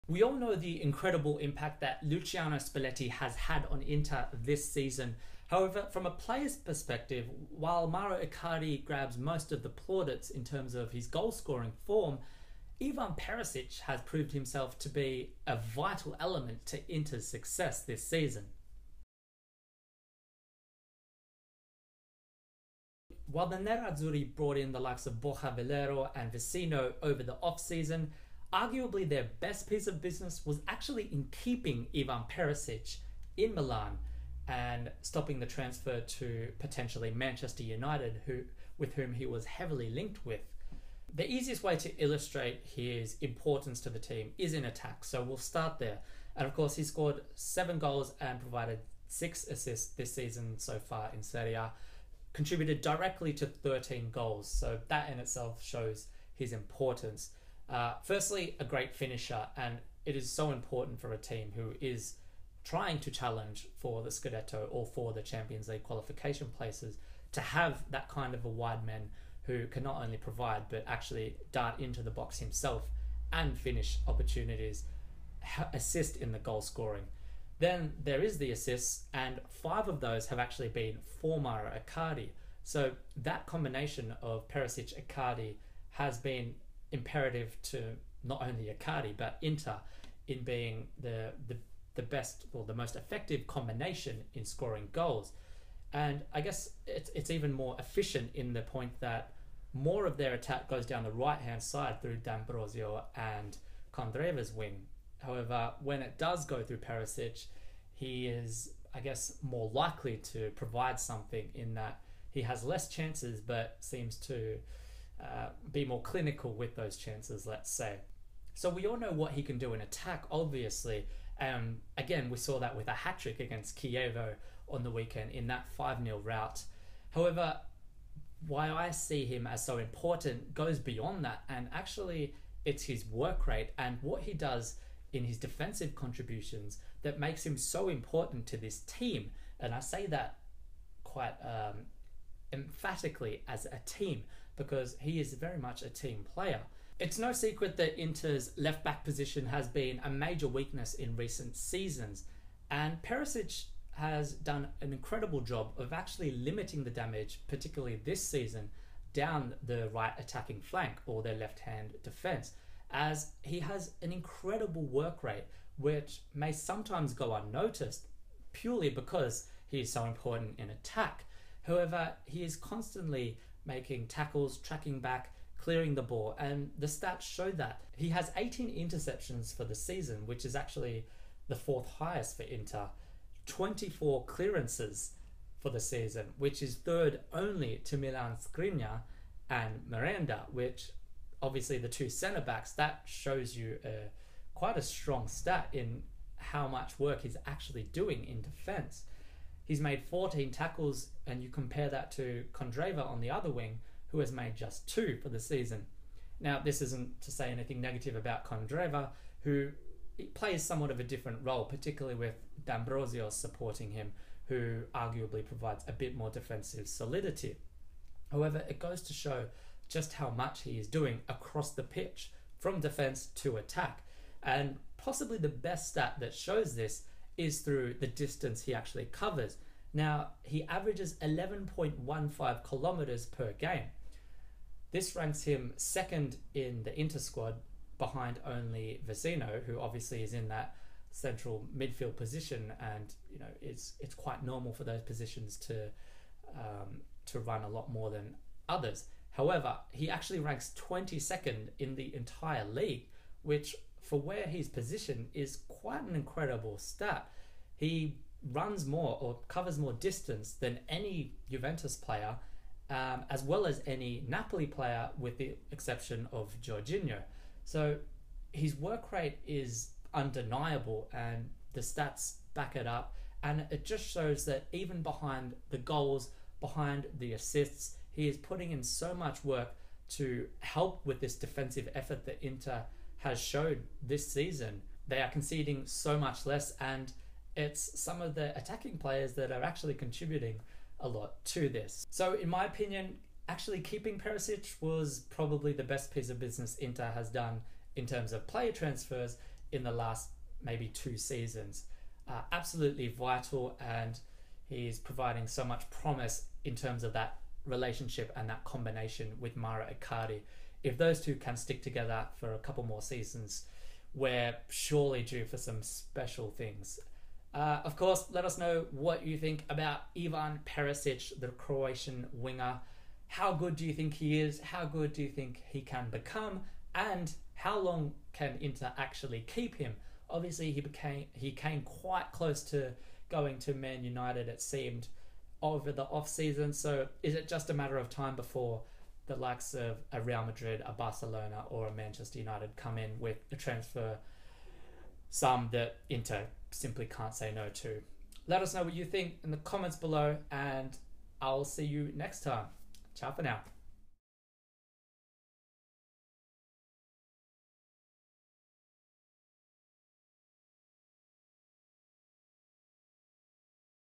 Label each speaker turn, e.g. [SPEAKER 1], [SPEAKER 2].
[SPEAKER 1] We all know the incredible impact that Luciano Spalletti has had on Inter this season. However, from a player's perspective, while Mauro Icardi grabs most of the plaudits in terms of his goal-scoring form, Ivan Perisic has proved himself to be a vital element to Inter's success this season. While the Nerazzurri brought in the likes of Borja Valero and Vecino over the off-season, arguably their best piece of business was actually in keeping Ivan Perisic in Milan and stopping the transfer to potentially Manchester United, with whom he was heavily linked with. The easiest way to illustrate his importance to the team is in attack, so we'll start there. And of course, he scored 7 goals and provided 6 assists this season so far in Serie A, contributed directly to 13 goals, so that in itself shows his importance. Firstly, a great finisher, and it is so important for a team who is trying to challenge for the Scudetto or for the Champions League qualification places to have that kind of a wide man who can not only provide but actually dart into the box himself and finish opportunities, assist in the goal scoring. Then there is the assists, and 5 of those have actually been for Mauro Icardi. So that combination of Perisic Icardi has been imperative to not only Icardi but Inter in being the best or the most effective combination in scoring goals. And I guess it's even more efficient in the point that more of their attack goes down the right-hand side through D'Ambrosio and Condreva's wing. However, when it does go through Perisic, he is, I guess, more likely to provide something in that he has less chances but seems to be more clinical with those chances, let's say. So we all know what he can do in attack, obviously. Again, we saw that with a hat-trick against Chievo on the weekend in that 5-0 rout. However, why I see him as so important goes beyond that, and actually it's his work rate and what he does in his defensive contributions that makes him so important to this team. And I say that quite emphatically as a team, because he is very much a team player. It's no secret that Inter's left-back position has been a major weakness in recent seasons, and Perisic has done an incredible job of actually limiting the damage, particularly this season, down the right attacking flank or their left-hand defence, as he has an incredible work rate which may sometimes go unnoticed purely because he is so important in attack. However, he is constantly making tackles, tracking back, clearing the ball, and the stats show that. He has 18 interceptions for the season, which is actually the 4th highest for Inter, 24 clearances for the season, which is 3rd only to Milan Skriniar and Miranda, which obviously the 2 centre-backs, that shows you quite a strong stat in how much work he's actually doing in defence. He's made 14 tackles, and you compare that to Condreva on the other wing, who has made just 2 for the season. Now, this isn't to say anything negative about Condreva, who plays somewhat of a different role, particularly with D'Ambrosio supporting him, who arguably provides a bit more defensive solidity. However, it goes to show just how much he is doing across the pitch, from defence to attack. And possibly the best stat that shows this is through the distance he actually covers. Now, he averages 11.15 kilometers per game. This ranks him 2nd in the Inter squad, behind only Vecino, who obviously is in that central midfield position, and it's quite normal for those positions to run a lot more than others. However, he actually ranks 22nd in the entire league, which for where he's positioned is quite an incredible stat. He runs more or covers more distance than any Juventus player, as well as any Napoli player, with the exception of Jorginho. So his work rate is undeniable, and the stats back it up, and it just shows that even behind the goals, behind the assists, he is putting in so much work to help with this defensive effort that Inter has showed this season. They are conceding so much less, and it's some of the attacking players that are actually contributing a lot to this. So in my opinion, actually keeping Perisic was probably the best piece of business Inter has done in terms of player transfers in the last maybe 2 seasons. Absolutely vital, and he's providing so much promise in terms of that relationship and that combination with Mauro Icardi. If those two can stick together for a couple more seasons, we're surely due for some special things. Of course, let us know what you think about Ivan Perisic, the Croatian winger. How good do you think he is? How good do you think he can become? And how long can Inter actually keep him? Obviously, he came quite close to going to Man United, it seemed, over the off-season. So is it just a matter of time before the likes of a Real Madrid, a Barcelona, or a Manchester United come in with a transfer sum that Inter simply can't say no to? Let us know what you think in the comments below, and I'll see you next time. Ciao for now.